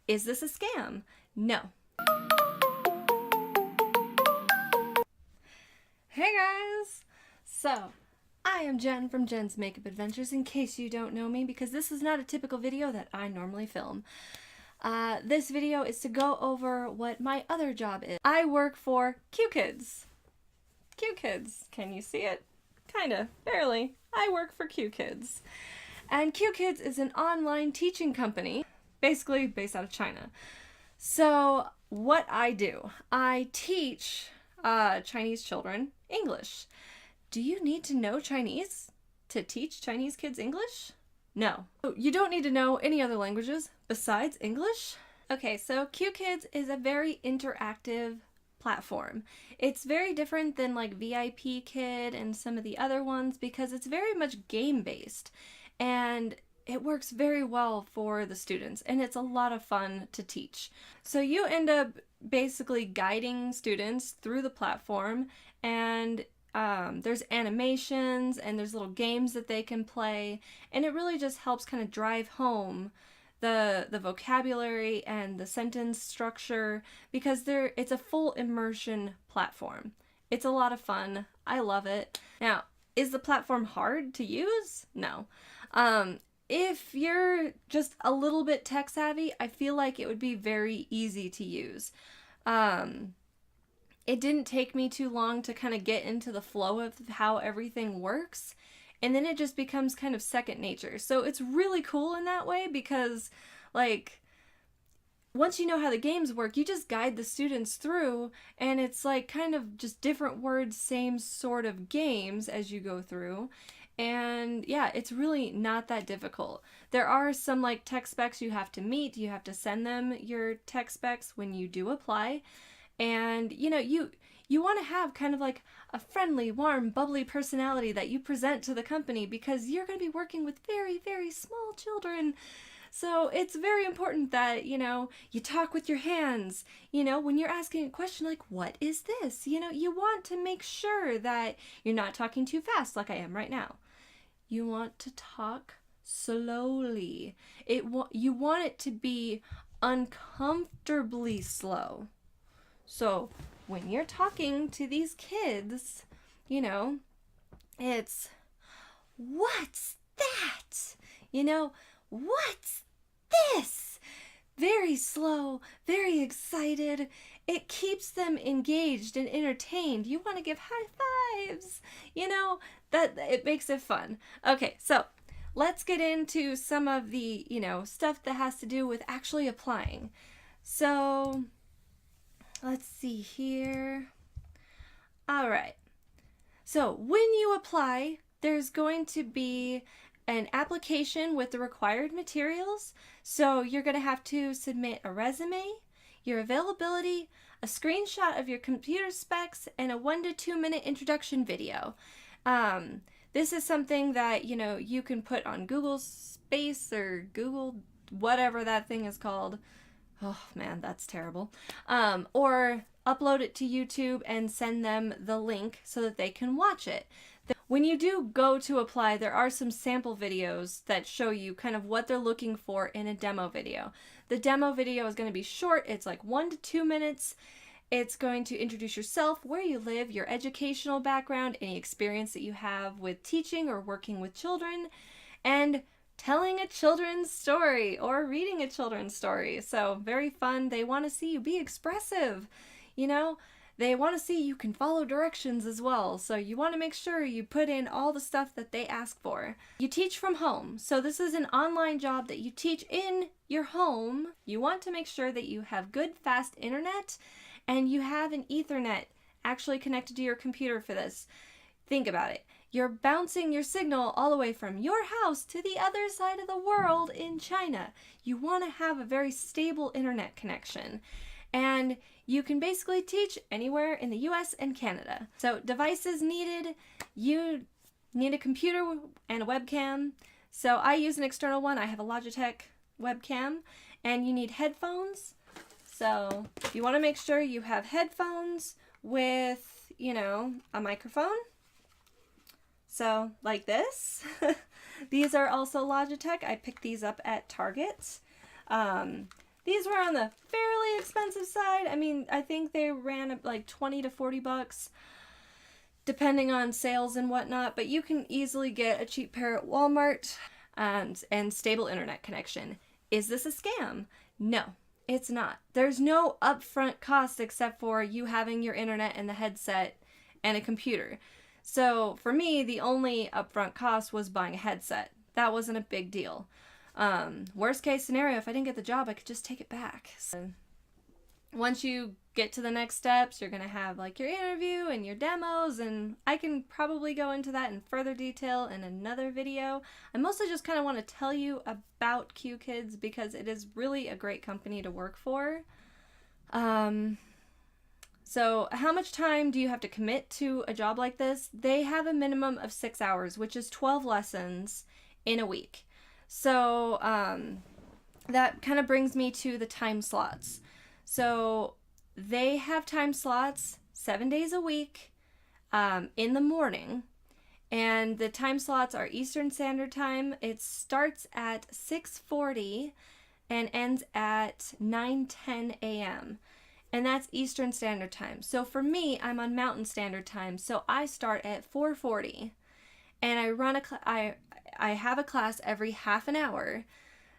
Is this a scam? No. Hey guys! So, I am Jen from Jen's Makeup Adventures, in case you don't know me, because this is not a typical video that I normally film. This video is to go over what my other job is. I work for Qkids. Qkids. Can you see it? Kinda. Barely. I work for Qkids. And Qkids is an online teaching company, basically based out of China. So, what I do, I teach Chinese children English. Do you need to know Chinese to teach Chinese kids English? No. You don't need to know any other languages besides English? Okay, so Qkids is a very interactive platform. It's very different than like VIP Kid and some of the other ones because it's very much game-based, and it works very well for the students, and it's a lot of fun to teach. So you end up basically guiding students through the platform, and there's animations and there's little games that they can play, and it really just helps kind of drive home the vocabulary and the sentence structure, because it's a full immersion platform. It's a lot of fun. I love it. Now, is the platform hard to use? No. If you're just a little bit tech savvy, I feel like it would be very easy to use. It didn't take me too long to kind of get into the flow of how everything works, and then it just becomes kind of second nature. So it's really cool in that way because, like, once you know how the games work, you just guide the students through, and it's like kind of just different words, same sort of games as you go through. And yeah, it's really not that difficult. There are some like tech specs you have to meet. You have to send them your tech specs when you do apply. And you know, you want to have kind of like a friendly, warm, bubbly personality that you present to the company, because you're going to be working with very, very small children. So it's very important that, you know, you talk with your hands. You know, when you're asking a question like, what is this? You know, you want to make sure that you're not talking too fast like I am right now. You want to talk slowly. You want it to be uncomfortably slow. So when you're talking to these kids, you know, it's, what's that? You know, what's this? Very slow, very excited. It keeps them engaged and entertained. You want to give high fives, you know, that it makes it fun. Okay, so let's get into some of the, you know, stuff that has to do with actually applying. So let's see here. All right. So when you apply, there's going to be an application with the required materials. So you're going to have to submit a resume, your availability, a screenshot of your computer specs, and a 1 to 2 minute introduction video. This is something that, you know, you can put on Google Space or Google whatever that thing is called. Oh man, that's terrible. Or upload it to YouTube and send them the link so that they can watch it. When you do go to apply, there are some sample videos that show you kind of what they're looking for in a demo video. The demo video is going to be short. It's like 1 to 2 minutes. It's going to introduce yourself, where you live, your educational background, any experience that you have with teaching or working with children, and telling a children's story or reading a children's story. So very fun. They want to see you be expressive, you know. They want to see you can follow directions as well. So you want to make sure you put in all the stuff that they ask for. You teach from home. So this is an online job that you teach in your home. You want to make sure that you have good, fast internet, and you have an Ethernet actually connected to your computer for this. Think about it. You're bouncing your signal all the way from your house to the other side of the world in China. You want to have a very stable internet connection. And you can basically teach anywhere in the US and Canada. So devices needed, you need a computer and a webcam. So I use an external one. I have a Logitech webcam, and you need headphones. So you want to make sure you have headphones with, you know, a microphone. So like this. These are also Logitech. I picked these up at Target. These were on the fairly expensive side. I mean, I think they ran like 20 to 40 bucks depending on sales and whatnot, but you can easily get a cheap pair at Walmart and stable internet connection. Is this a scam? No, it's not. There's no upfront cost except for you having your internet and the headset and a computer. So for me, the only upfront cost was buying a headset. That wasn't a big deal. Worst case scenario, if I didn't get the job, I could just take it back. So once you get to the next steps, you're going to have like your interview and your demos, and I can probably go into that in further detail in another video. I mostly just kind of want to tell you about Qkids because it is really a great company to work for. So how much time do you have to commit to a job like this? They have a minimum of 6 hours, which is 12 lessons in a week. So that kind of brings me to the time slots. So they have time slots 7 days a week in the morning, and the time slots are Eastern Standard Time. It starts at 6:40 and ends at 9:10 a.m. and that's Eastern Standard Time. So for me, I'm on Mountain Standard Time, so I start at 4:40, and I run I have a class every half an hour.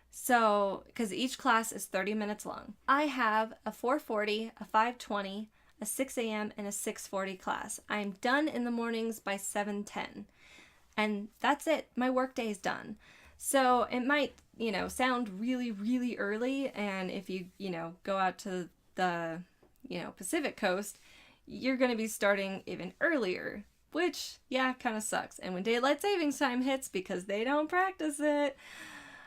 So, because each class is 30 minutes long. I have a 4:40, a 5:20, a 6 a.m., and a 6:40 class. I'm done in the mornings by 7:10. And that's it. My workday is done. So it might, sound really, really early. And if you, go out to the, Pacific Coast, you're going to be starting even earlier, which, yeah, kind of sucks. And when daylight savings time hits, because they don't practice it,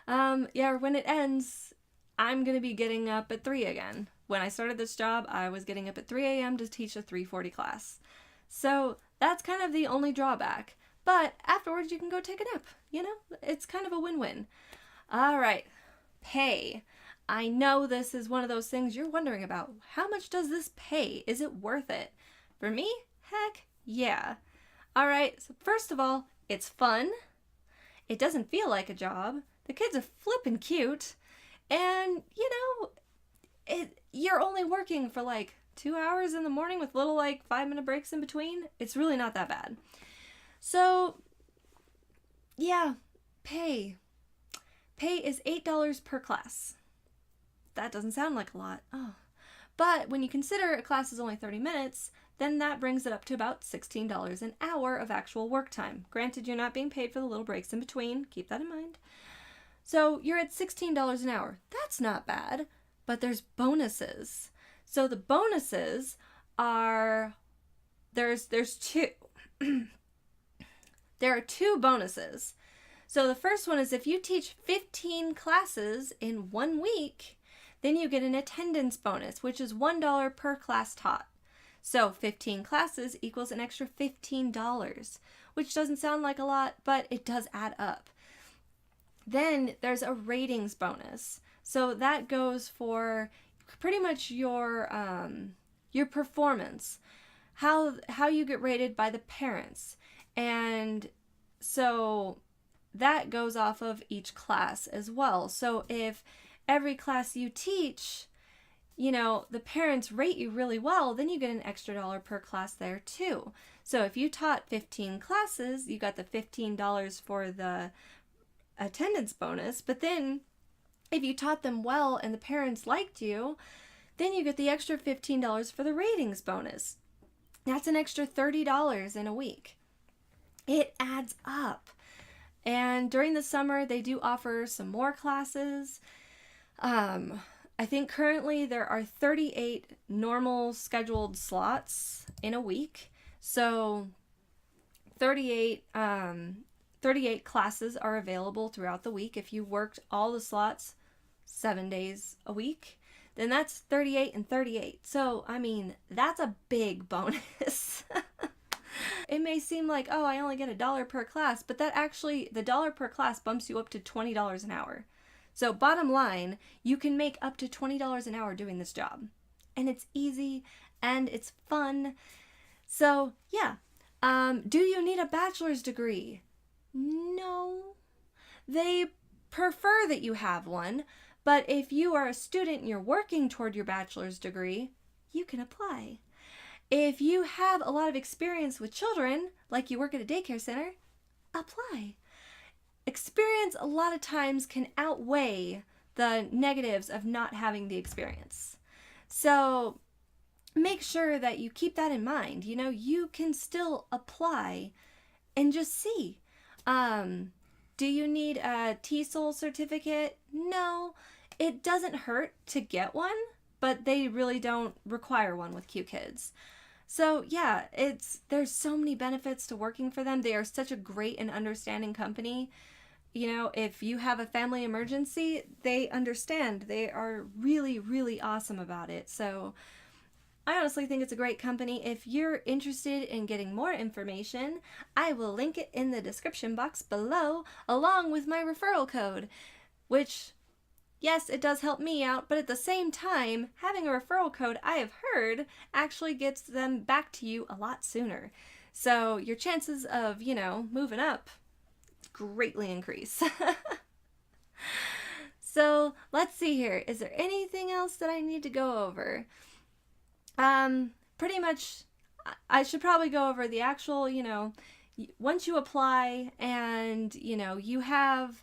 when it ends, I'm going to be getting up at 3 again. When I started this job, I was getting up at 3 a.m. to teach a 3:40 class. So that's kind of the only drawback. But afterwards, you can go take a nap. It's kind of a win-win. All right, pay. I know this is one of those things you're wondering about. How much does this pay? Is it worth it? For me, heck yeah. All right, so first of all, it's fun. It doesn't feel like a job. The kids are flippin' cute. And, you're only working for like 2 hours in the morning with little 5-minute breaks in between. It's really not that bad. So, yeah, pay. Pay is $8 per class. That doesn't sound like a lot. Oh. But when you consider a class is only 30 minutes, then that brings it up to about $16 an hour of actual work time. Granted, you're not being paid for the little breaks in between. Keep that in mind. So you're at $16 an hour. That's not bad, but there's bonuses. So the bonuses are, there's two. There are two bonuses. So the first one is if you teach 15 classes in 1 week, then you get an attendance bonus, which is $1 per class taught. So 15 classes equals an extra $15, which doesn't sound like a lot, but it does add up. Then there's a ratings bonus. So that goes for pretty much your performance, how you get rated by the parents. And so that goes off of each class as well. So if every class you teach, the parents rate you really well, then you get an extra $1 per class there too. So if you taught 15 classes, you got the $15 for the attendance bonus, but then if you taught them well and the parents liked you, then you get the extra $15 for the ratings bonus. That's an extra $30 in a week. It adds up. And during the summer, they do offer some more classes. I think currently there are 38 normal scheduled slots in a week. So 38 classes are available throughout the week. If you worked all the slots 7 days a week, then that's 38 and 38. So, that's a big bonus. It may seem like, oh, I only get $1 per class, but that actually, the $1 per class bumps you up to $20 an hour. So bottom line, you can make up to $20 an hour doing this job. And it's easy and it's fun. So yeah, do you need a bachelor's degree? No. They prefer that you have one, But if you are a student and you're working toward your bachelor's degree, you can apply. If you have a lot of experience with children, like you work at a daycare center, apply. Experience a lot of times can outweigh the negatives of not having the experience. So make sure that you keep that in mind. You know, you can still apply and just see. Do you need a TESOL certificate? No, it doesn't hurt to get one, but they really don't require one with Qkids. So yeah, there's so many benefits to working for them. They are such a great and understanding company. You know, if you have a family emergency, they understand. They are really, really awesome about it. So I honestly think it's a great company. If you're interested in getting more information, I will link it in the description box below, along with my referral code, which, yes, it does help me out, but at the same time, having a referral code, I have heard, actually gets them back to you a lot sooner. So your chances of, you know, moving up greatly increase. So let's see here. Is there anything else that I need to go over? Pretty much, I should probably go over the actual, you know, once you apply and, you know, you have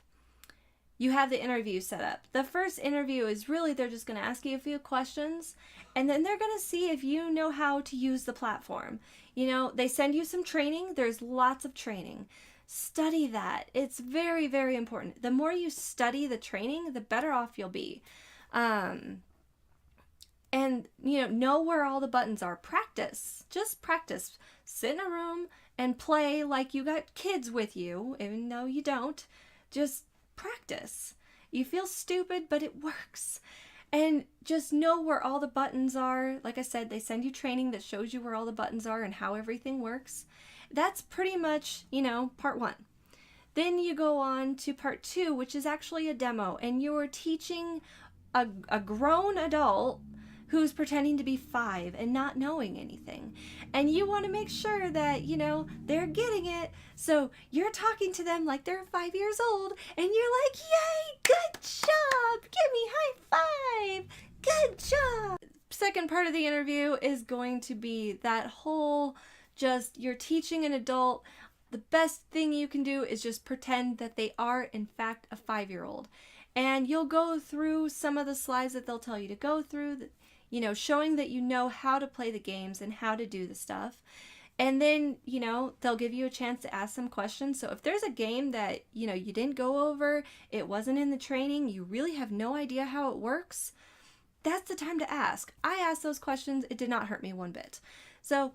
the interview set up. The first interview is really, they're just going to ask you a few questions, and then they're going to see if you know how to use the platform. You know, they send you some training. There's lots of training. Study that. It's very, very important. The more you study the training, the better off you'll be. And, you know where all the buttons are. Practice. Just practice. Sit in a room and play like you got kids with you, even though you don't. Just practice. You feel stupid, but it works. And just know where all the buttons are. Like I said, they send you training that shows you where all the buttons are and how everything works. That's pretty much, you know, part 1. Then you go on to part 2, which is actually a demo, and you're teaching a grown adult who's pretending to be 5 and not knowing anything. And you want to make sure that, you know, they're getting it. So you're talking to them like they're 5 years old, and you're like, yay, good job, give me high five, good job. Second part of the interview is going to be that whole, just, you're teaching an adult. The best thing you can do is just pretend that they are, in fact, a 5-year-old. And you'll go through some of the slides that they'll tell you to go through, you know, showing that you know how to play the games and how to do the stuff. And then, you know, they'll give you a chance to ask some questions. So if there's a game that, you know, you didn't go over, it wasn't in the training, you really have no idea how it works, that's the time to ask. I asked those questions. It did not hurt me one bit. So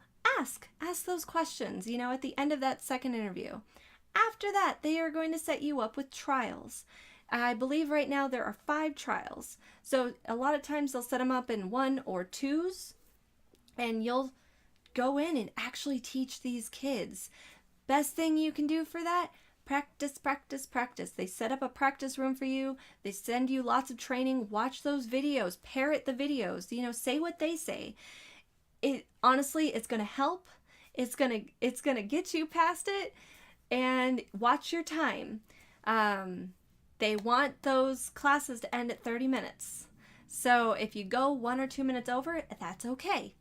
ask those questions, you know, at the end of that second interview. After that, they are going to set you up with trials. I believe right now there are 5 trials. So a lot of times they'll set them up in 1 or 2s, and you'll go in and actually teach these kids. Best thing you can do for that, practice, practice, practice. They set up a practice room for you. They send you lots of training. Watch those videos, parrot the videos, you know, say what they say. Honestly, it's going to help. It's going to get you past it, and watch your time. They want those classes to end at 30 minutes. So if you go 1 or 2 minutes over, that's okay.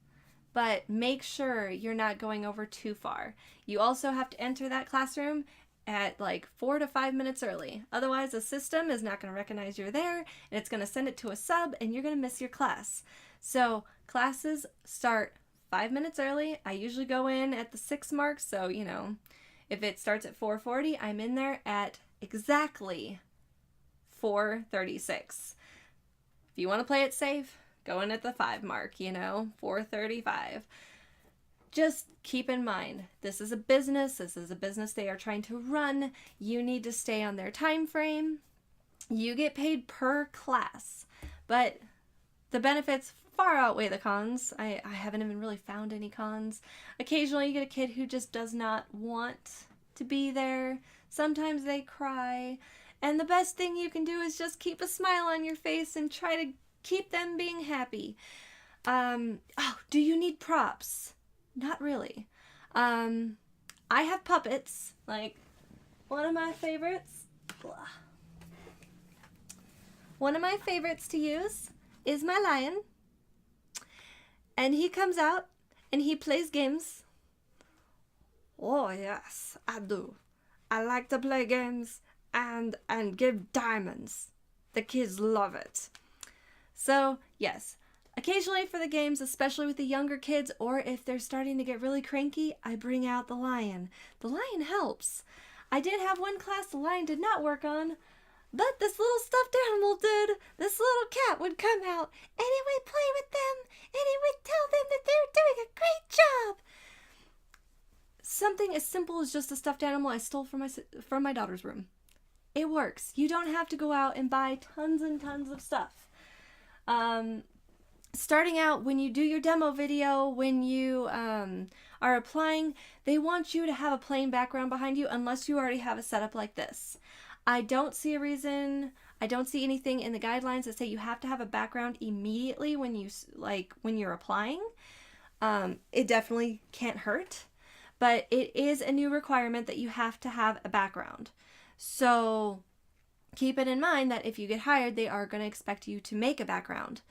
But make sure you're not going over too far. You also have to enter that classroom at like 4 to 5 minutes early. Otherwise, the system is not going to recognize you're there, and it's going to send it to a sub, and you're going to miss your class. So classes start 5 minutes early. I usually go in at the 6 mark. So, you know, if it starts at 4:40, I'm in there at exactly 4:36. If you want to play it safe, go in at the 5 mark, you know, 4:35. Just keep in mind, this is a business. This is a business they are trying to run. You need to stay on their time frame. You get paid per class, but the benefits far outweigh the cons. I haven't even really found any cons. Occasionally you get a kid who just does not want to be there. Sometimes they cry. And the best thing you can do is just keep a smile on your face and try to keep them being happy. Do you need props? Not really. I have puppets, like one of my favorites. Blah. One of my favorites to use is my lion. And he comes out and he plays games. Oh yes, I do. I like to play games and give diamonds. The kids love it. So yes, occasionally for the games, especially with the younger kids, or if they're starting to get really cranky, I bring out the lion. The lion helps. I did have one class the lion did not work on, but this little stuffed animal did. This little cat would come out and he would play with them and he would tell them that they were doing a great job. Something as simple as just a stuffed animal I stole from my daughter's room. It works. You don't have to go out and buy tons and tons of stuff. Starting out, when you do your demo video, when you are applying, they want you to have a plain background behind you unless you already have a setup like this. I don't see anything in the guidelines that say you have to have a background immediately when you're applying. It definitely can't hurt, but it is a new requirement that you have to have a background. So keep it in mind that if you get hired, they are going to expect you to make a background.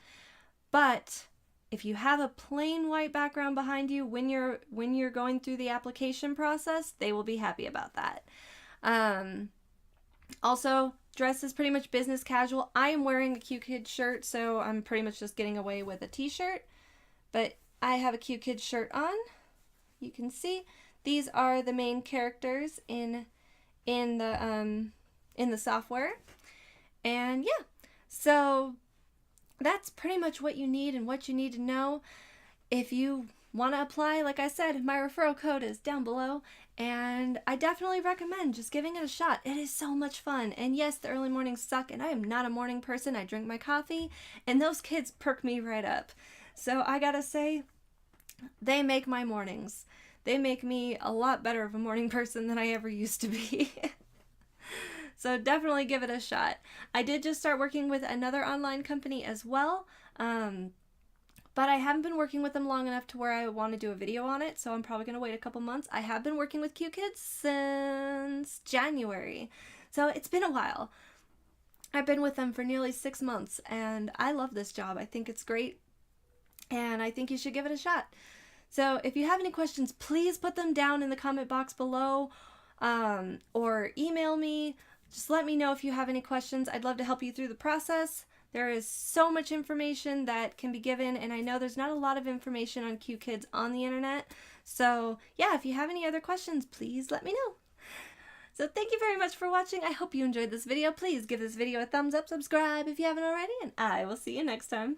But if you have a plain white background behind you when you're going through the application process, they will be happy about that. Also, dress is pretty much business casual. I am wearing a Qkids shirt, so I'm pretty much just getting away with a t-shirt. But I have a Qkids shirt on. You can see these are the main characters in the software. And yeah, so that's pretty much what you need and what you need to know. If you want to apply, like I said, my referral code is down below, and I definitely recommend just giving it a shot. It is so much fun. And yes, the early mornings suck, and I am not a morning person. I drink my coffee, and those kids perk me right up. So I gotta say, they make my mornings. They make me a lot better of a morning person than I ever used to be. So definitely give it a shot. I did just start working with another online company as well, but I haven't been working with them long enough to where I want to do a video on it, so I'm probably going to wait a couple months. I have been working with Qkids since January, so it's been a while. I've been with them for nearly 6 months, and I love this job. I think it's great, and I think you should give it a shot. So if you have any questions, please put them down in the comment box below, or email me. Just let me know if you have any questions. I'd love to help you through the process. There is so much information that can be given, and I know there's not a lot of information on Qkids on the internet. So yeah, if you have any other questions, please let me know. So thank you very much for watching. I hope you enjoyed this video. Please give this video a thumbs up, subscribe if you haven't already, and I will see you next time.